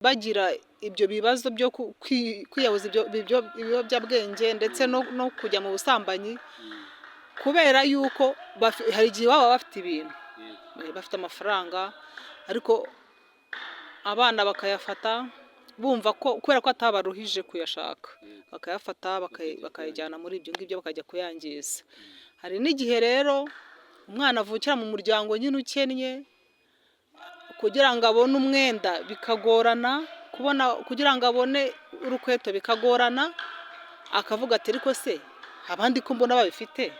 bagira ibyo bibazo byo kwiyahuza ibiyobyabwenge ndetse no kujya mu busambanyi kubera yuko hari igihe baba bafite ibintu bafite amafaranga ariko abana bakayafata bumva ko kubera ko atabaruhije kuyashaka bakayafata bakayajyana muri ibyo ngibyo bakajya kuyangiza. Hari n'igihe rero umwana avukira mu muryango nyine ukennye kugira ngo abone umwenda bikagorana kugira ngo abone urukweto bikagorana akavuga ati ariko se abandi ko mbona babifite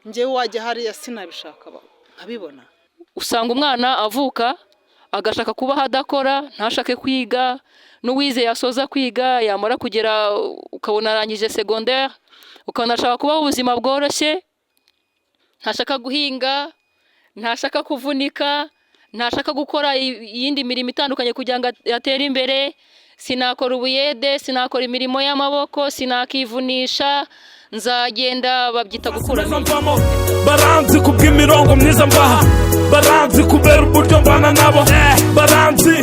njyewe wajya hariya sinabishaka nkabibona. Usanga umwana avuka agashaka kuba hadakora ntashake kwiga n'uwize yasoza kwiga yamara kugera ukabona arangije secondaire ukabona ashaka kubaho ubuzima bworoshye ntashaka guhinga ntashaka kuvunika ntashaka gukora iyindi mirimo itandukanye kugira ngo atere imbere. Sinakora ubuyede sinakora imirimo y'amaboko sinakivunisha nzagenda babyita gukura baranzi kubw'imirongo myiza mbaha baranzi kubera uburyo mbana nabo baranzi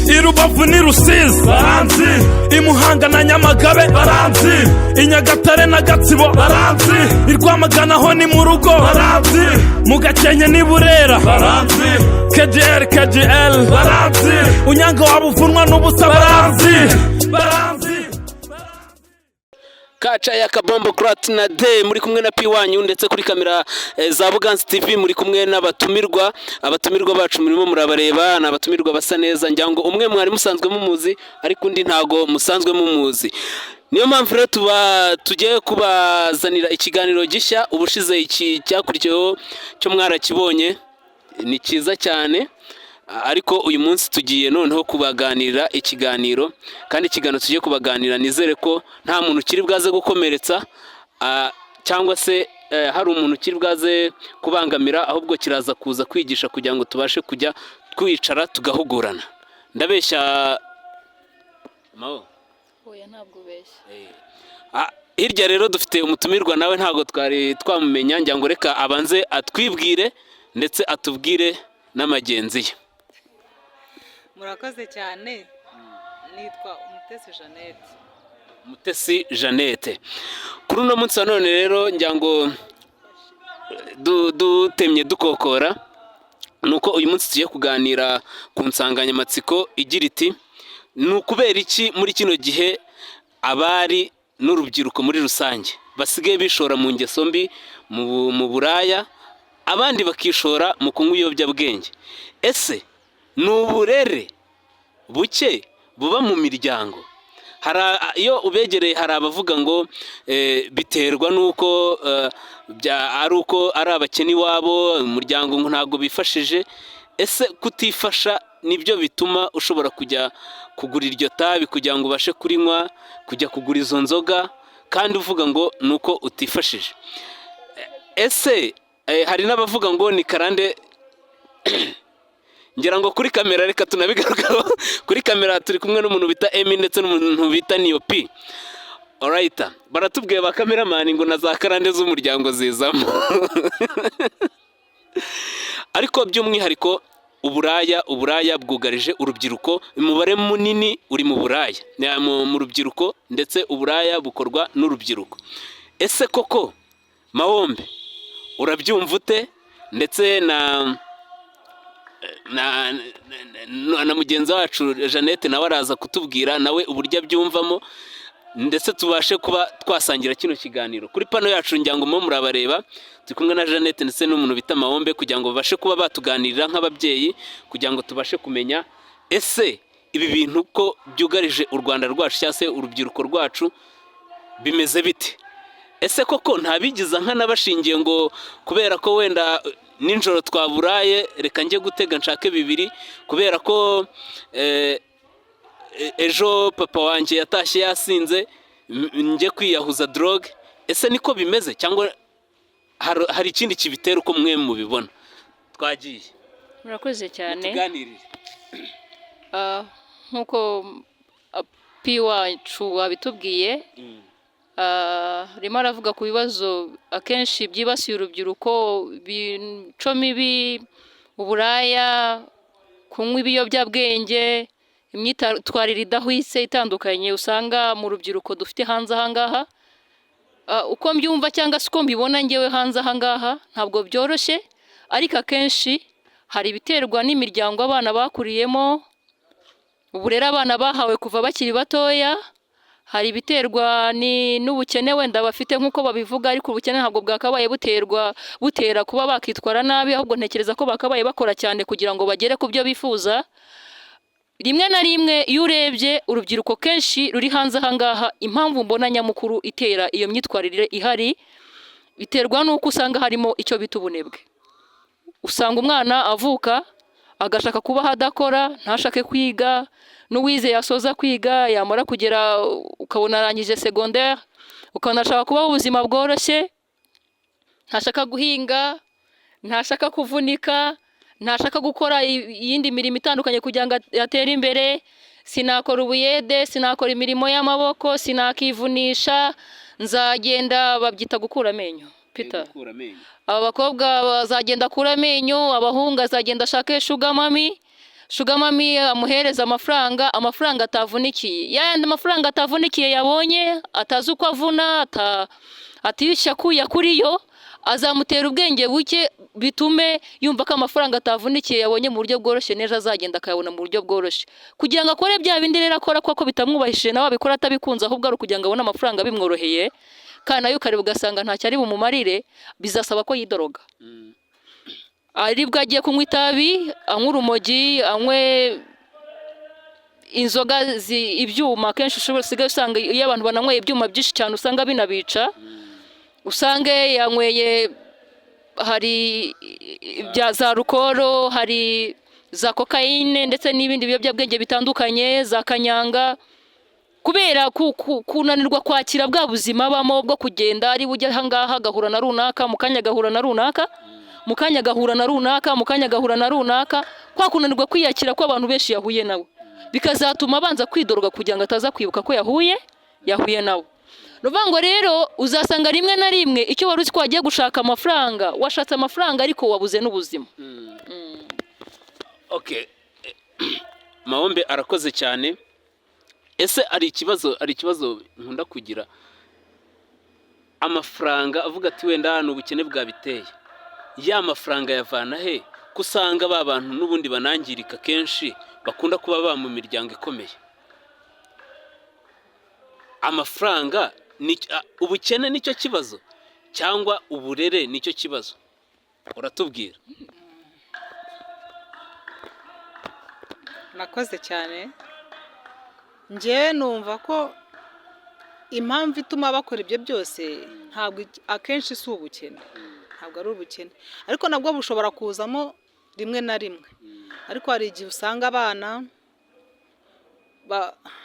i Rubavu ni Rusizi baranzi i Muhanga na Nyamagabe baranzi i Nyagatare na Gatsibo baranzi i Rwamagana ho ni mu rugo baranzi mu Gakenke ni Burera baranzi KGL baranzi Unyanga wabuvunwa n'ubusa baranzi Kaca ya Kabombo Kratina Day muri kumwe na P1 ndetse kuri kamera za Buganza TV muri kumwe n'abatumirwa bacu murimo murabareba n'abatumirwa basa neza njyango umwe mwari musanzwe mumuzi ariko undi ntago musanzwe mumuzi. Niyo mpamvu rero tugiye kubazanira ikiganiro gishya ubushize iki cyakurikiyeho cyo mwarakibonye ni cyiza cyane ariko uyu munsi tugiye noneho kubaganira ikiganiro kandi ikiganiro tugiye kubaganira nizere ko nta muntu ukiri bwaze gukomeretsa cyangwa se hari umuntu ukiri bwaze kubangamira ahubwo kiraza kuza kwigisha kugira ngo tubashe kujya twicara tugahugurana. Ndabeshya Mao oya ntabwo ubeshya. Hirya rero dufite umutumirwa nawe ntago twari twamumenya njya ngo reka abanze atwibwire ndetse atubwire n'amagenzi ye. Murakoze cyane nitwa Umutesi Jeannette. Kuri uno munsi none rero njya ngo dutemye dukokora nuko uyu munsi tugiye kuganira ku nsanganyamatsiko igira iti ni ukubera iki muri kino gihe abari n'urubyiruko muri rusange basigaye bishora mu ngeso mbi mu buraya abandi bakishora mu kunywa ibiyobyabwenge. Ese ni uburere buke buba mu miryango? Iyo ubegereye hari abavuga ngo biterwa n'uko ari abakene iwabo umuryango ntabwo bifashije. Ese kutifasha nibyo bituma ushobora kujya kugura iryo tabi kugira ngo ubashe kurinywa, kujya kugura izo nzoga kandi uvuga ngo ni uko utifashije? Ese hari n'abavuga ngo ni karande ngira ngo kuri kamera reka tunabigarukaho. Kuri kamera turi kumwe n'umuntu bita Emi ndetse n'umuntu bita Niopi. Alright, baratubwiye ba cameraman ngo na za karande z'umuryango zizamo. Ariko by'umwihariko uburaya bwugarije urubyiruko, umubare munini uri mu buraya mu rubyiruko ndetse uburaya bukorwa n'urubyiruko. Ese koko Mahombe urabyumva ute? Ndetse na mugenzi wacu Jeannette nawe araza kutubwira nawe uburyo abyumvamo ndetse tubashe kuba twasangira kino kiganiro. Kuri pano yacu njyango mo murabareba turi kumwe na Jeannette ndetse n'umuntu bita Mahombe kugira ngo babashe kuba batuganirira nk'ababyeyi kugira ngo tubashe kumenya ese ibi bintu ko byugarije u Rwanda rwacu cyangwa se urubyiruko rwacu bimeze bite? Ese koko ntabigiza nk'anabashingiye ngo kubera ko wenda ninjoro twaburaye reka njye gutega nshake bibiri kubera ko ejo papa wanjye yatashye yasinze njye kwiyahuza drogue? Ese niko bimeze cyangwa hari ikindi kibitera uko mwe mubibona? Twagiye. Murakoze cyane. Tuganirire. Nkuko P1 wabitubwiye rimo aravuga ku bibazo akenshi byibasiye urubyiruko, imico mibi, uburaya, kunywa ibiyobyabwenge, imyitwarire idahwitse itandukanye usanga mu rubyiruko dufite hanze aha ngaha. Uko mbyumva cyangwa se uko mbibona ngewe hanze aha ngaha ntabwo byoroshye, ariko akenshi hari ibiterwa n'imiryango abana bakuriyemo, uburere abana bahawe kuva bakiri batoya, hari ibiterwa n'ubukene wenda bafite nk'uko babivuga, ariko ubukene ntabwo bwakabaye butera kuba bakitwara nabi, ahubwo ntekereza ko bakabaye bakora cyane kugira ngo bagere ku byo bifuza. Rimwe na rimwe iyo urebye urubyiruko kenshi ruri hanze aha ngaha, impamvu mbona nyamukuru itera iyo myitwarire ihari, biterwa n'uko usanga harimo icyo bita ubunebwe. Usanga umwana avuka agashaka kuba adakora, ntashake kwiga, n'uwize yasoza kwiga yamara kugera ukabona arangije secondaire, ukabona ashaka kubaho ubuzima bworoshye, ntashaka guhinga, ntashaka kuvunika, ntashaka gukora iyindi mirimo itandukanye kugira ngo atere imbere. Sinakora ubuyede, sinakora imirimo y'amaboko, sinakivunisha, nzagenda babyita gukura amenyo. Peter, aba bakobwa bazagenda akura amenyo, abahungu azagenda ashake sugar mami amuhereza amafaranga atavunikiye. Yandi amafaranga atavunikiye yabonye, atazi uko avuna, atishya kuya kuriyo, azamutera ubwenge buke bitume yumva ko amafaranga atavunikiye yabonye mu buryo bworoshye, nejo azagenda akayabona mu buryo bworoshye, kugira ngo akore bya bindi rero akora kuko bitamwubahishije, nawe abikora atabikunze, ahubwo ari ukugira ngo abone amafaranga bimworoheye, kandi nayo ukareba ugasanga ntacyo ari bumumarire, bizasaba ko yidoroga. Aribwo agiye kunywa itabi, anywa urumogi, anywe inzoga ibyuma. Kenshi usigaye usanga iyo abantu bananyweye ibyuma byinshi cyane usanga binabica, usange yanyweye, hari za rukoro, hari za kokayine ndetse n'ibindi biyobyabwenge bitandukanye, za kanyanga, kubera kunanirwa kwakira bwa buzima abamo bwo kugenda ari bujya aha ngaha agahura na runaka, mu kanya agahura na runaka, mu kanya agahura na runaka, mu kanya agahura na runaka, kwa kunanirwa kwiyakira ko abantu benshi yahuye nabo, bikazatuma abanza kwidoroga kugira ngo ataza kwibuka ko yahuye nabo. Ruvango rero uzasanga rimwe na rimwe icyo wari uzi ko wagiye gushaka amafaranga, washatse amafaranga ariko wabuze n'ubuzima. Okay. Mahombe arakoze cyane. Ese ari ikibazo nkunda kugira, amafaranga avuga ati wenda ni ubukene bwabiteye, ya mafaranga yavana he? Kusanga ba bantu n'ubundi banangirika kenshi bakunda kuba ba mu miryango ikomeye. Amafaranga ubukene nicyo kibazo cyangwa uburere nicyo kibazo? Uratubwira. Nakoze cyane. Nje numva ko impamvu ituma bakora ibyo byose ntabwo akenshi si ubukene, ntabwo ari ubukene, ariko nabwo bushobora kuzamo rimwe na rimwe. Ariko hari igihe usanga abana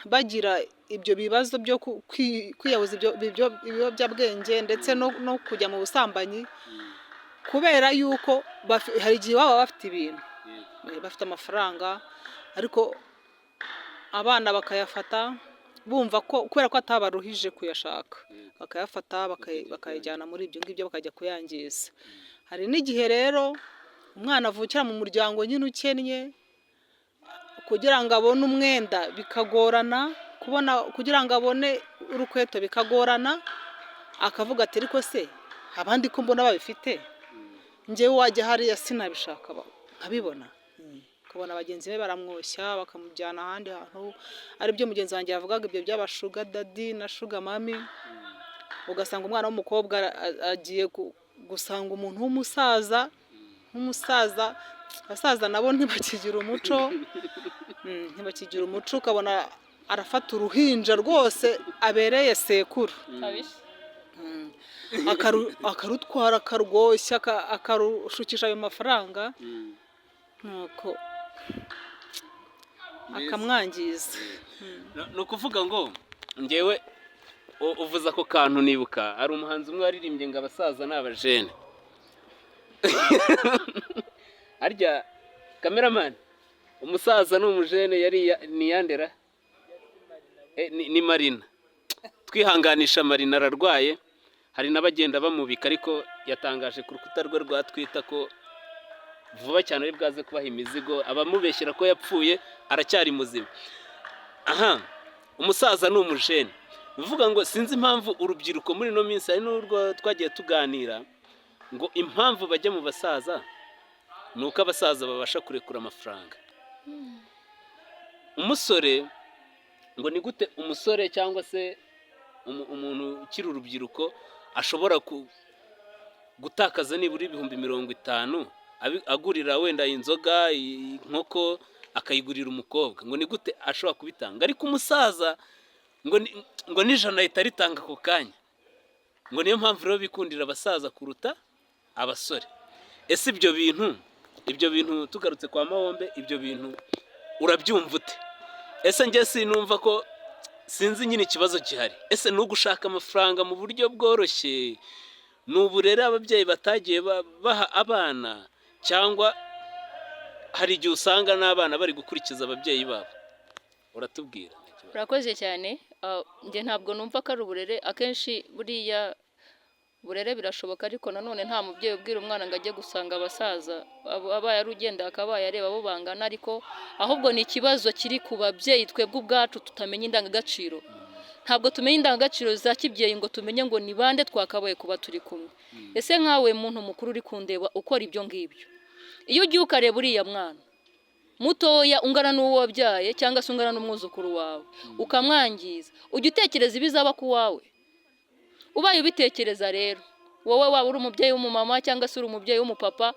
bagira ibyo bibazo byo kwiyahuza ibiyobyabwenge ndetse no kujya mu busambanyi, kubera yuko hari igihe baba bafite ibintu, bafite amafaranga, ariko abana bakayafata bumva ko kubera ko atabaruhije kuyashaka, bakayafata bakayajyana muri ibyo ngibyo bakajya kuyangiza. Hari n'igihe rero umwana avukira mu muryango nyine ukennye, kugira ngo abone umwenda bikagorana, kugira ngo abone urukweto bikagorana, akavuga ati ariko se abandi ko mbona babifite, njyewe wajya hariya sinabishaka nkabibona. Kubona abagenzi be baramwoshya bakamujyana ahandi hantu, ari byo mugenzi wanjye yavugaga, ibyo by'abashuga dadi na shuga mami. Ugasanga umwana w'umukobwa agiye gusanga umuntu w'umusaza, abasaza nabo ntibakigira umuco, ukabona arafata uruhinja rwose abereye sekuru, akarutwara akarwoshya akarushukisha ayo mafaranga, nuko akamwangiza. Ni ukuvuga ngo ngewe uvuza ko kantu nibuka, hari umuhanzi umwe waririmbye ngo abasaza ni abajene. Harya kameramani, umusaza ni umujene ni yandera? Ni Marina. Twihanganisha Marina ararwaye, hari n'abagenda bamubika, ariko yatangaje ku rukuta rwe rwa Twitter ko vuba cyane ari bwaze kubaha imizigo, abamubeshyera ko yapfuye aracyari muzima. Aha, umusaza ni umujene, bivuga ngo sinzi impamvu urubyiruko muri ino minsi, hari n'urwo twagiye tuganira ngo impamvu bajya mu basaza ni uko abasaza babasha kurekura amafaranga. Umusore ngo ni gute umusore cyangwa se umuntu ukiri urubyiruko ashobora gutakaza nibura ibihumbi 50 agurira wenda inzoga, inkoko, akayigurira umukobwa, ngo ni gute ashobora kubitanga, ariko umusaza ngo n'ijana ahita ritanga ako kanya. Ngo niyo mpamvu rero bikundira abasaza kuruta abasore. Ese ibyo bintu tugarutse kwa Mahombe, ibyo bintu urabyumva ute? Ese njye sinumva ko, sinzi nyine ikibazo gihari. Ese ni ugushaka amafaranga mu buryo bworoshye, ni uburere ababyeyi batagiye baha abana, cyangwa hari igihe usanga n'abana bari gukurikiza ababyeyi babo? Uratubwira. Urakoze cyane. Njye ntabwo numva ko ari uburere. Akenshi buriya burere birashoboka, ariko nanone nta mubyeyi ubwira umwana ngo ajye gusanga abasaza, abaye ari ugenda akabaye areba abo bangana, ariko ahubwo ni ikibazo kiri ku babyeyi twebwe ubwacu tutamenya indangagaciro. Ntabwo tumenya indangagaciro za kibyeyi ngo tumenye ngo ni bande twakabaye kuba turi kumwe. Ese nkawe muntu mukuru uri kundeba ukora ibyo ngibyo, iyo ugiye ukareba uriya mwana mutoya ungana n'uwo wabyaye cyangwa se ungana n'umwuzukuru wawe ukamwangiza, ujya utekereza ibizaba ku wawe? Ubaye ubitekereza rero, wowe waba uri umubyeyi w'umumama cyangwa se uri umubyeyi w'umupapa,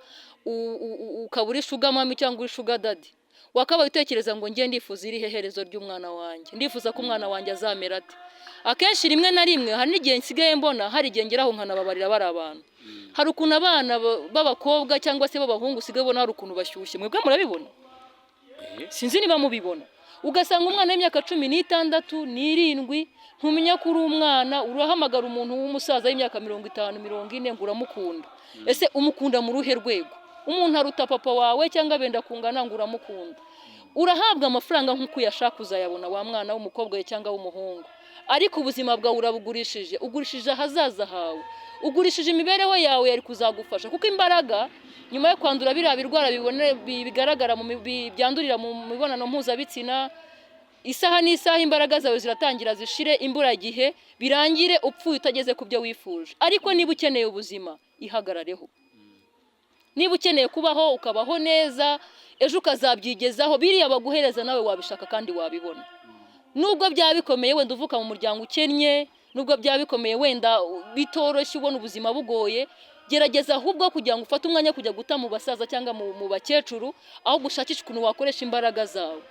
ukaba uri shuga mami cyangwa uri shuga dadi, wakabaye utekereza ngo njye ndifuza iri herezo ry'umwana wanjye, ndifuza ko umwana wanjye azamera ate. Akenshi rimwe na rimwe hari n'igihe nsigaye mbona, hari igihe ngeraho nkanababarira bari abantu. Hari ukuntu abana b'abakobwa cyangwa se b'abahungu usigaye ubona hari ukuntu bashyushye. Mwebwe murabibona? Sinzi niba mubibona. Ugasanga umwana w'imyaka 16 n'irindwi, ntumenya ko uri umwana, urahamagara umuntu w'umusaza w'imyaka 50 40 ngo uramukunda. Ese umukunda mu ruhe rwego? Umuntu aruta papa wawe cyangwa benda kungana ngo uramukunda. Urahabwa amafaranga nk'uko yashaka uzayabona wa mwana w'umukobwa cyangwa w'umuhungu, ariko ubuzima bwawe urabugurishije, ugurishije ahazaza hawe, ugurishije imibereho yawe yari kuzagufasha. Kuko imbaraga nyuma yo kwandura biriya birwara bigaragara byandurira mu mibonano mpuzabitsina, isaha n'isaha imbaraga zawe ziratangira zishire, imburagihe birangire upfuye utageze ku byo wifuje. Ariko niba ukeneye ubuzima, ihagarareho. Niba ukeneye kubaho ukabaho neza, ejo ukazabyigezaho, biriya baguhereza nawe wabishaka kandi wabibona. Nubwo byaba bikomeye wenda uvuka mu muryango ukennye, nubwo byaba bikomeye wenda bitoroshye ubona ubuzima bugoye, gerageza ahubwo kugira ngo ufate umwanya kujya guta mu basaza cyangwa mu bakecuru, aho gushakisha ukuntu wakoresha imbaraga zawe.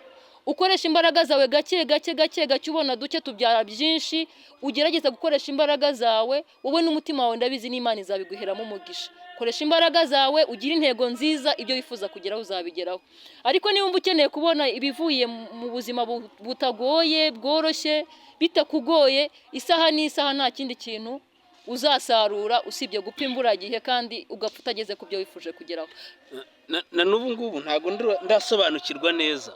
Ukoresha imbaraga zawe gake ubona duke tubyara byinshi. Ugerageza gukoresha imbaraga zawe, wowe n'umutima wawe ndabizi n'Imana izabiguheramo umugisha. Koresha imbaraga zawe, ugira intego nziza, ibyo wifuza kugeraho uzabigeraho. Ariko niba ukeneye kubona ibivuye mu buzima butagoye, bworoshye, bitakugoye, isaha n'isaha nta kindi kintu uzasarura usibye gupfa imburagihe kandi ugapfa utageze ku byo wifuje kugeraho. Na n'ubu ngubu ntabwo ndasobanukirwa neza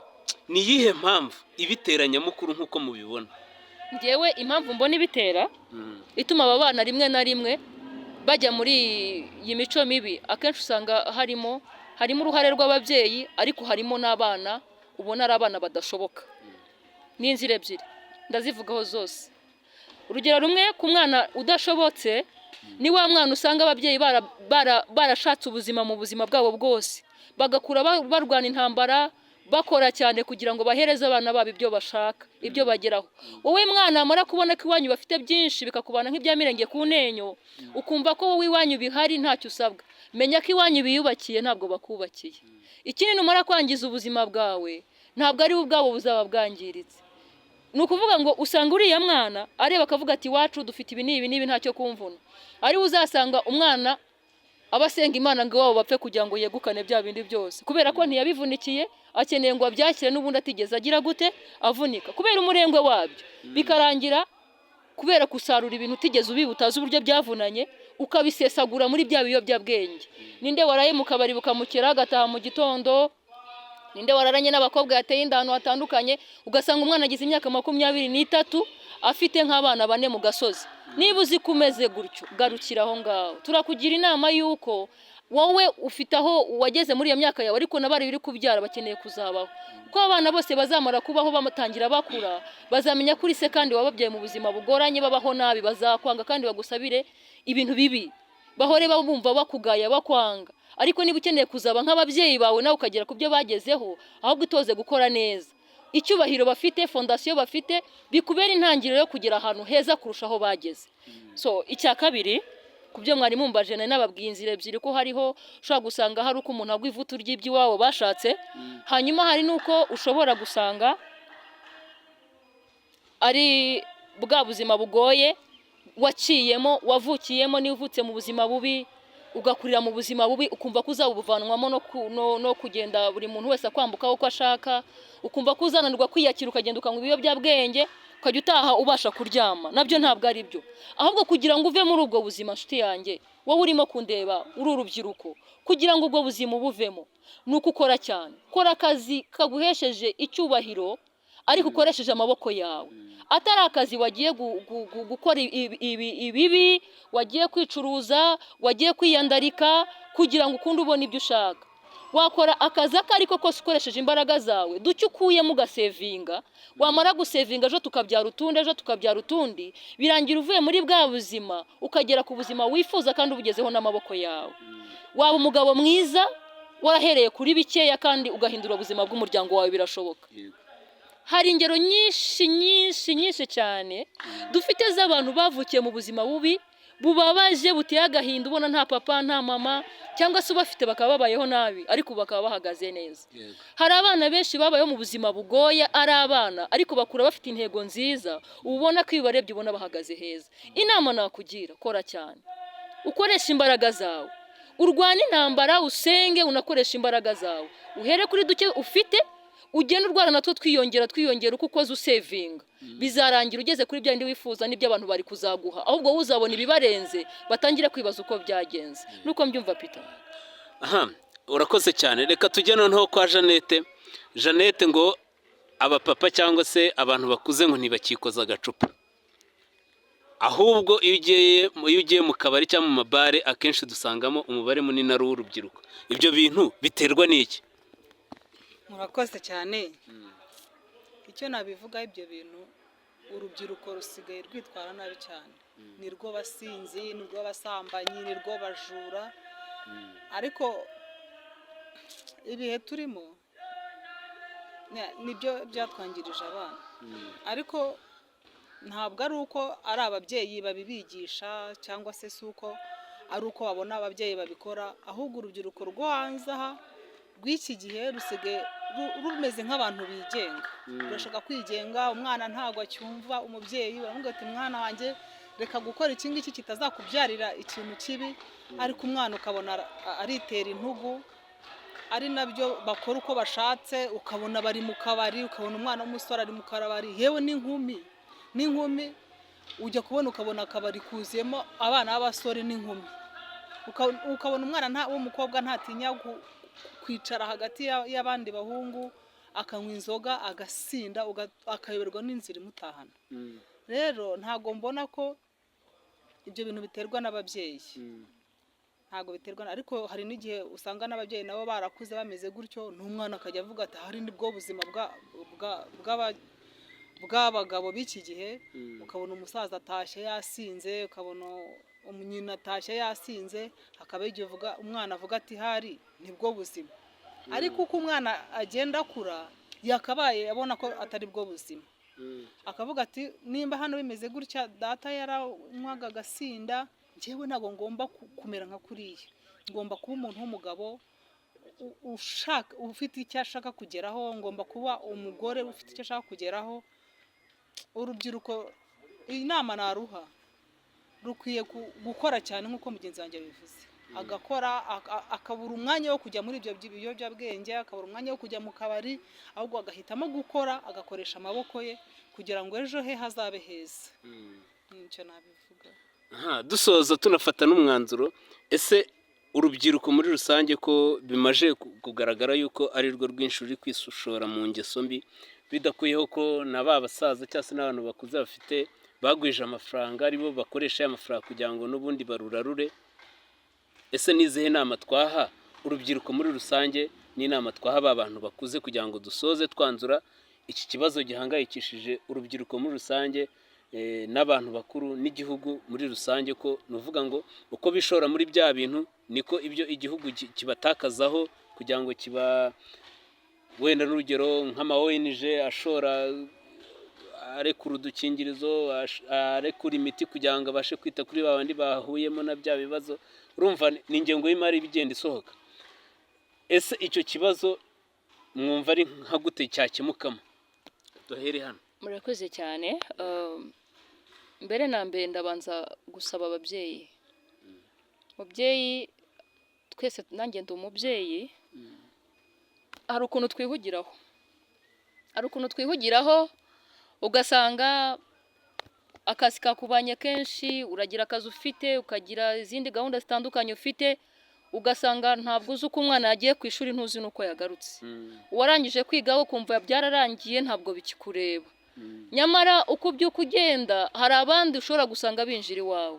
ni iyihe mpamvu ibitera nyamukuru nk'uko mubibona. Ngewe impamvu mbona ibitera ituma aba bana rimwe na rimwe bajya muri iyi mico mibi, akenshi usanga harimo uruhare rw'ababyeyi, ariko harimo n'abana ubona ari abana badashoboka. N'inzira ebyiri ndazivugaho zose. Urugero rumwe ku mwana udashobotse ni wa mwana usanga ababyeyi barashatse ubuzima mu buzima bwabo bwose, bagakura barwana intambara, bakora cyane kugira ngo bahereze abana babo ibyo bashaka, ibyo bageraho. Wowe mwana amara kubona ko iwanyu bafite byinshi, bikakubana nk'ibyamirenge ku nenyo, ukumva ko wowe iwanyu bihari ntacyo usabwa. Menya ko iwanyu biyubakiye ntabwo bakubakiye. Ikindi numara kwangiza ubuzima bwawe, ntabwo ari ubwabo buzaba bwangiritse. Nukuvuga ngo usanga uriya mwana areba akavuga ati wacu dufite ibi n'ibi ntacyo kumvuna. Ari uzasanga umwana abasenga Imana ngo wabo bapfe kugira ngo yegukane bya bindi byose, kubera ko ntiyabivunikiye, akeneye ngo abyakire n'ubundi atigeze agira gute avunika kubera umurengwe wabyo. Bikarangira kubera kusarura ibintu utigeze ubibutaza uburyo byavunanye, ukabisesagura muri bya biyobyabwenge. Ninde waraye mu kabari bukamukera agataha mu gitondo, ninde wararanye n'abakobwa yateye indano hatandukanye, ugasanga umwana agize imyaka 23 afite nk'abana 4 mu gasozi. Niba uzi kumeze gutyo garukira aho ngaho. Turakugira inama yuko wowe ufite aho wageze muri iyo myaka yawe ariko nabari biri kubyara bakeneye kuzabaho ko abana bose bazamara kubaho bamutangira bakura bazamenya kuri se kandi wababyaye mu buzima bugoranye babaho nabi bazakwanga kandi bagusabire ibintu bibi bahore bumva bakugaya bakwanga ariko niba ukeneye kuzaba nk'ababyeyi bawe nawe ukagera ku byo bagezeho ahubwo itoze gukora neza icyubahiro bafite fondasiyo bafite bikubera intangiriro yo kugera ahantu heza kurushaho bageze so icya kabiri ku byo mwari mumbaje n'ababwiye inzira ebyiri ko hariho ushobora gusanga hari uko umuntu agwa ivutu ry'iby'iwabo bashatse hanyuma hari n'uko ushobora gusanga ari bwa buzima bugoye waciyemo wavukiyemo n'uvutse mu buzima bubi ugakurira mu buzima bubi ukumva ko uzabuvanwamo no kugenda buri muntu wese akwambukaho uko ashaka ukumva ko uzananirwa kwiyakira ukagenda ukanywa ibiyobyabwenge ukajya utaha ubasha kuryama nabyo ntabwo ari byo ahubwo kugira ngo uve muri ubwo buzima nshuti yanjye wowe urimo kundeba uri urubyiruko kugira ngo ubwo buzima ubuvemo ni uko ukora cyane kora akazi kaguhesheje icyubahiro ariko ukoresheje amaboko yawe atari akazi wagiye gukora ibibi wagiye kwicuruza wagiye kwiyandarika kugira ngo ukunde ubone ibyo ushaka wakora akazi ariko kose ukoresheje imbaraga zawe duke ukuyemo ugasevinga wamara gusevinga ejo tukabyara utundi birangira uvuye muri bwa buzima ukagera ku buzima wifuza kandi ubugezeho n'amaboko yawe waba umugabo mwiza warahereye kuri bikeya kandi ugahindura ubuzima bw'umuryango wawe birashoboka hari ingero nyinshi cyane dufite z'abantu bavukiye mu buzima bubi bubabaje buteye agahinda ubona nta papa nta mama cyangwa se ubafite bakaba babayeho nabi ariko bakaba bahagaze neza hari abana benshi babayeho mu buzima bugoye ari abana ariko bakura bafite intego nziza ubona ko iyo ubarebye ubona bahagaze heza inama nakugira kora cyane ukoresha imbaraga zawe urwana intambara usenge unakoresha imbaraga zawe uhere kuri duke ufite ugenda urwara natwo twiyongera uko ukoze usevinga bizarangira ugeze kuri bya bindi wifuza n'ibyo abantu bari kuzaguha ahubwo wowe uzabona ibibarenze batangire kwibaza uko byagenze nuko mbyumva Peter. Aha urakoze cyane reka tujye noneho kwa Jeannette ngo abapapa cyangwa se abantu bakuze ngo ntibakikoza agacupa ahubwo iyo ugiye mu kabari cyangwa mu mabare akenshi dusangamo umubare munini ari w'urubyiruko ibyo bintu biterwa n'iki? murakoze cyane icyo nabivuga ibyo bintu urubyiruko rusigaye rwitwara nabi cyane nirwo basinzi nirwo basambanyi nirwo bajura ariko ibihe turimo nibyo byatwangirije abana ariko ntabwo ari uko ari ababyeyi babibigisha cyangwa se si uko ari uko babona ababyeyi babikora ahubwo urubyiruko rwo hanze aha rw'iki gihe rusigaye rumeze nk'abantu bigenga urashaka kwigenga umwana ntabwo acyumva umubyeyi baramubwira ati mwana wanjye reka gukora iki ngiki kitazakubyarira ikintu kibi ariko umwana ukabona aritera intugu ari nabyo bakora uko bashatse ukabona bari mu kabari ukabona umwana w'umusore ari mu kabari yewe n'inkumi ujya kubona ukabona akabari kuzuyemo abana b'abasore n'inkumi ukabona umwana w'umukobwa ntatinya kwicara hagati y'abandi bahungu akanywa inzoga agasinda akayoberwa n'inzira imutahana rero ntago mbona ko ibyo bintu biterwa n'ababyeyi ntago biterwa ariko hari n'igihe usanga n'ababyeyi nabo barakuze bameze gutyo n'umwana akajya avuga ati hari nibwo buzima bw'abagabo b'iki gihe ukabona umusaza atashye yasinze ukabona nyina atashye yasinze akaba igihe umwana avuga ati hari nibwo buzima ariko uko umwana agenda akura yakabaye abona ko atari bwo buzima akavuga ati nimba hano bimeze gutya data yaranywaga agasinda njyewe ntabwo ngomba kumera nka kuriya ngomba kuba umuntu w'umugabo ufite icyo ashaka kugeraho ngomba kuba umugore ufite icyo ashaka kugeraho urubyiruko inama naruha rukwiye gukora cyane nk'uko mugenzi wanjye bivuze agakora akabura umwanya wo kujya muri ibyo biyobyabwenge akabura umwanya wo kujya mu kabari ahubwo agahitamo gukora agakoresha amaboko ye kugira ngo ejo he hazabe heza nicyo nabivuga. Dusoza tunafata n'umwanzuro ese urubyiruko muri rusange ko bimaje kugaragara yuko ari rwo rwinshi ruri kwisushora mu ngeso mbi bidakuyeho ko na ba basaza cyangwa se n'abantu bakuze bagwije amafaranga aribo bakoresha amafaranga kugira ngo n'ubundi barurarure ese n'izihe nama twaha urubyiruko muri rusange n'inama twaha ba bantu bakuze kugira ngo dusoze twanzura iki kibazo gihangayikishije urubyiruko muri rusange n'abantu bakuru n'igihugu muri rusange, ko nuvuga ngo uko bishora muri bya bintu niko ibyo igihugu kibatakazaho, kugira ngo kiba wenda n'urugero nk'ama ONG ashora arekura udukingirizo, arekura imiti kugira ngo abashe kwita kuri ba bandi bahuyemo na bya bibazo. Urumva ni ingengo y'imari bigenda isohoka. Ese icyo kibazo mwumva ari nka gute cyakemukamo? Duhere hano. Murakoze cyane. Mbere na mbere ndabanza gusaba ababyeyi. Mubyeyi twese, nanjye ndi umubyeyi, hari ukuntu twihugiraho, ugasanga akazi kakubanye kenshi, uragira akazi ufite, ukagira izindi gahunda zitandukanye ufite, ugasanga ntabwo uzi uko umwana yagiye ku ishuri, ntuzi n'uko yagarutse. Uwarangije kwiga we kumva byararangiye, ntabwo bikikureba. Nyamara uko ubyuka ugenda, hari abandi ushobora gusanga binjira iwawe,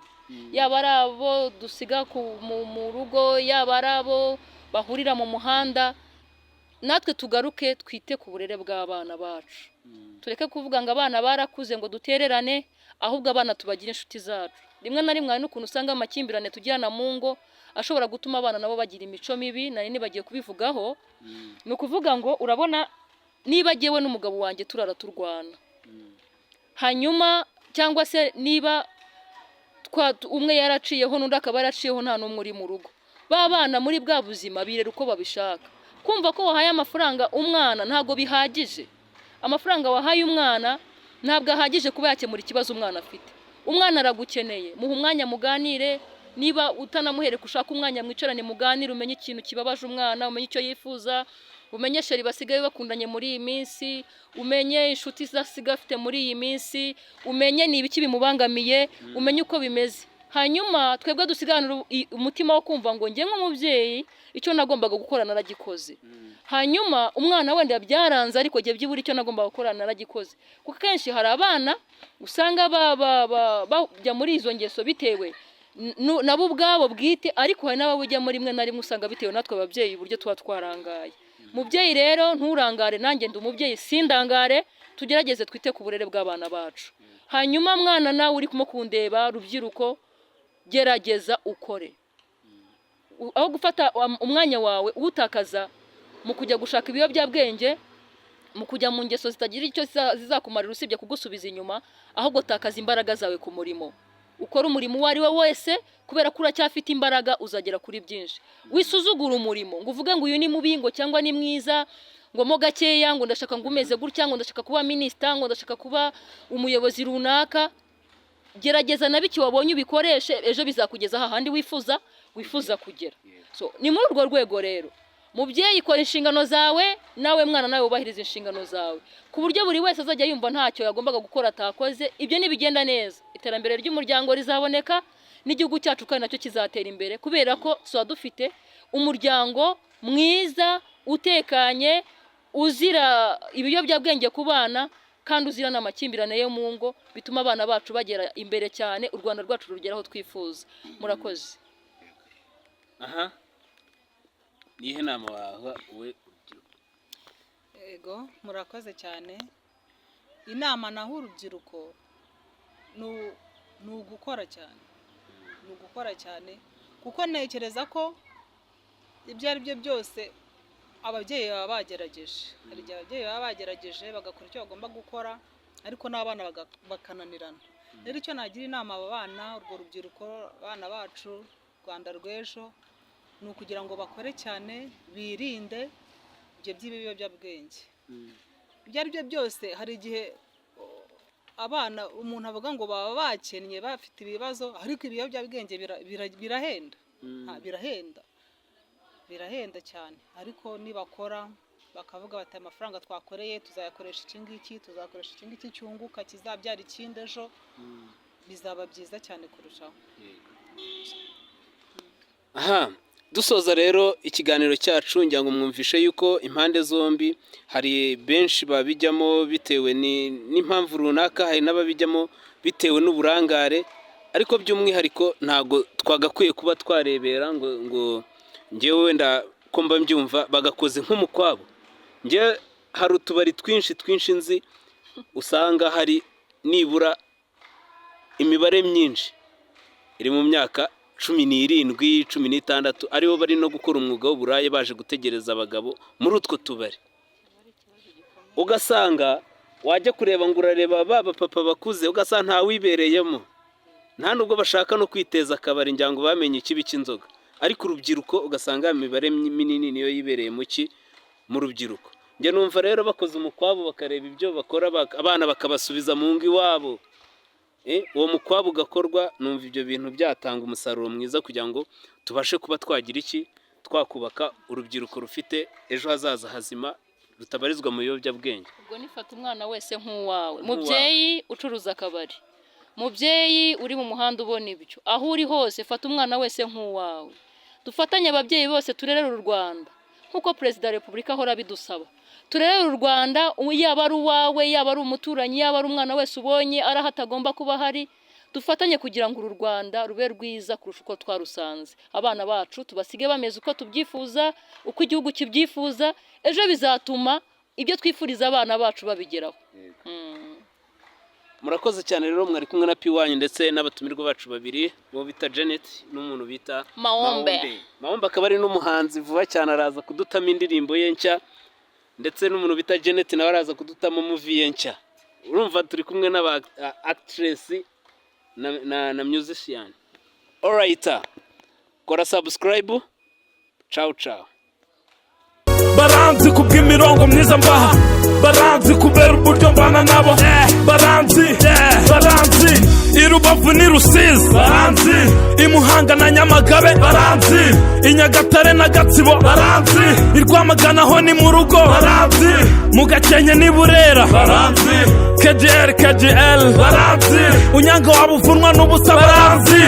yaba ari abo dusiga mu rugo, yaba ari abo bahurira mu muhanda. Natwe tugaruke twite ku burere bw'abana bacu, tureke kuvuga ngo abana barakuze ngo dutererane, ahubwo abana tubagira inshuti zacu. Rimwe na rimwe hari n'ukuntu usanga amakimbirane tugirana mu ngo ashobora gutuma abana nabo bagira imico mibi. Nari nibagiye kubivugaho, ni ukuvuga ngo urabona, niba jyewe n'umugabo wanjye turara turwana, hanyuma cyangwa se niba umwe yaraciyeho n'undi akaba yaraciyeho, nta n'umwe uri mu rugo, ba bana muri bwa buzima birera uko babishaka. Kumva ko wahaye amafaranga umwana ntabwo bihagije. Amafaranga wahaye umwana ntabwo ahagije kuba yakemura ikibazo umwana afite. Umwana aragukeneye, muha umwanya muganire. Niba utanamuhereka, ushaka umwanya mwicarane muganire, umenye ikintu kibabaje umwana, umenye icyo yifuza, umenye sheri basigaye bakundanye muri iyi minsi, umenye inshuti zasigaye afite muri iyi minsi, umenye ni ibiki bimubangamiye, umenye uko bimeze. Hanyuma twebwe dusiganira umutima wo kumva ngo njye nk'umubyeyi icyo nagombaga gukora naragikoze. Hanyuma umwana wenda byaranze, ariko jye byibura icyo nagombaga gukora naragikoze. Kuko kenshi hari abana usanga bajya muri izo ngeso bitewe nabo ubwabo bwite, ariko hari n'ababujyamo rimwe na rimwe usanga bitewe natwe ababyeyi uburyo tuba twarangaye. Mubyeyi rero nturangare, nanjye ndi umubyeyi sindangare, tugerageze twite ku burere bw'abana bacu. Hanyuma mwana nawe uri kumukundeba, rubyiruko, gerageza ukore. Aho gufata umwanya wawe utakaza mu kujya gushaka ibiyobyabwenge, mu kujya mu ngeso zitagira icyo zizakumarira usibye kugusubiza inyuma, ahubwo takaza imbaraga zawe ku murimo. Ukora umurimo uwo ari we wese, kubera ko uracyafite imbaraga, uzagera kuri byinshi. Wisuzugura umurimo ngo uvuge ngo uyu ni mubi, ngo cyangwa ni mwiza, ngo mo gakeya, ngo ndashaka ngo umeze gutya, ngo ndashaka kuba minisita, ngo ndashaka kuba umuyobozi runaka. Gerageza na biki wabonye ubikoreshe, ejo bizakugeza ahandi wifuza kugera. So ni muri urwo rwego rero, mubyeyi ikora inshingano zawe, nawe mwana nawe ubahiriza inshingano zawe, ku buryo buri wese azajya yumva ntacyo yagombaga gukora atakoze. Ibyo nibigenda neza, iterambere ry'umuryango rizaboneka, n'igihugu cyacu kandi nacyo kizatera imbere, kubera ko tuba dufite umuryango mwiza utekanye, uzira ibiyobyabwenge ku bana, kandi uzira n'amakimbirane yo mu ngo, bituma abana bacu bagera imbere cyane, u Rwanda rwacu rugera aho twifuza. Murakoze. Aha, nihe nama waha we urubyiruko? Ego, murakoze cyane. Inama naho urubyiruko ni ugukora cyane, kuko ntekereza ko ibyo ari byo byose ababyeyi baba bagerageje. Hari igihe ababyeyi baba bagerageje bagakora icyo bagomba gukora, ariko n'abana bakananirana. Rero icyo nagira inama aba bana, urwo rubyiruko, abana bacu, Rwanda rw'ejo, ni ukugira ngo bakore cyane, birinde ibyo by'ibiyobyabwenge. Ibyo ari byo byose, hari igihe abana umuntu avuga ngo baba bakennye, bafite ibibazo, ariko ibiyobyabwenge birahenda cyane. Ariko nibakora bakavuga bati amafaranga twakoreye tuzayakoresha iki ngiki, tuzakoresha iki ngiki cyunguka kizabyara ikindi ejo, bizaba byiza cyane kurushaho. Aha, dusoza rero ikiganiro cyacu, ngira ngo mwumvishe yuko impande zombi hari benshi babijyamo bitewe n'impamvu runaka, hari n'ababijyamo bitewe n'uburangare. ariko by'umwihariko ntabwo twagakwiye kuba twarebera ngo ngewe wenda ko mba mbyumva bagakoze nk'umukwabo. Ngewe hari utubari twinshi nzi usanga hari nibura imibare myinshi iri mu myaka 17, 16 aribo bari no gukora umwuga w'uburayi baje gutegereza abagabo muri utwo tubari. Ugasanga wajya kureba ngo urareba baba papa bakuze ugasanga nta wibereyemo, nta nubwo bashaka no kwiteza akabari ngo bamenye ikibi cy'inzoga, ariko urubyiruko ugasanga imibare minini niyo yibereye mu rubyiruko. Njye numva rero bakoze umukwabo bakareba ibyo bakora abana bakabasubiza mu ngo iwabo, uwo mukwabo ugakorwa, numva ibyo bintu byatanga umusaruro mwiza kugira ngo tubashe kuba twagira twakubaka urubyiruko rufite ejo hazaza hazima rutabarizwa mu biyobyabwenge. Ubwo nifata umwana wese nk'uwawe, mubyeyi ucuruza akabari, mubyeyi uri mu muhanda ubona ibyo, aho uri hose fata umwana wese nk'uwawe. Dufatanye ababyeyi bose turerere u Rwanda nk'uko Perezida wa Repubulika ahora bidusaba. Turerere u Rwanda, yaba ari uwawe, yaba ari umuturanyi, yaba ari umwana wese ubonye ari aho atagomba kuba hari. Dufatanye kugira ngo uru Rwanda rube rwiza kurusha uko twarusanze. Abana bacu tubasige bameze uko tubyifuza, uko igihugu kibyifuza. Ejo bizatuma ibyo twifuriza abana bacu babigeraho. Murakoze cyane rero, mwari kumwe na P1 ndetse n'abatumirwa bacu babiri, uwo bita Janet n'umuntu bita Maombe. Maombe akaba ari n'umuhanzi vuba cyane, araza kudutama indirimbo ye nshya, ndetse n'umuntu bita Janet nawe araza kudutama movie ye nshya. Urumva turi kumwe n'aba actress na musician. Alright, kora subscribe. Ciao. Baranzi kubw'imirongo myiza mbaha, baranzi kubera uburyo mbana nabo, baranzi i Rubavu ni Rusizi, baranzi i Muhanga na Nyamagabe, baranzi i Nyagatare na Gatsibo, baranzi i Rwamagana ho ni mu rugo, baranzi mu Gakenke ni Burera, baranzi KGL, baranzi Unyango wabuvunwa n'ubusa, baranzi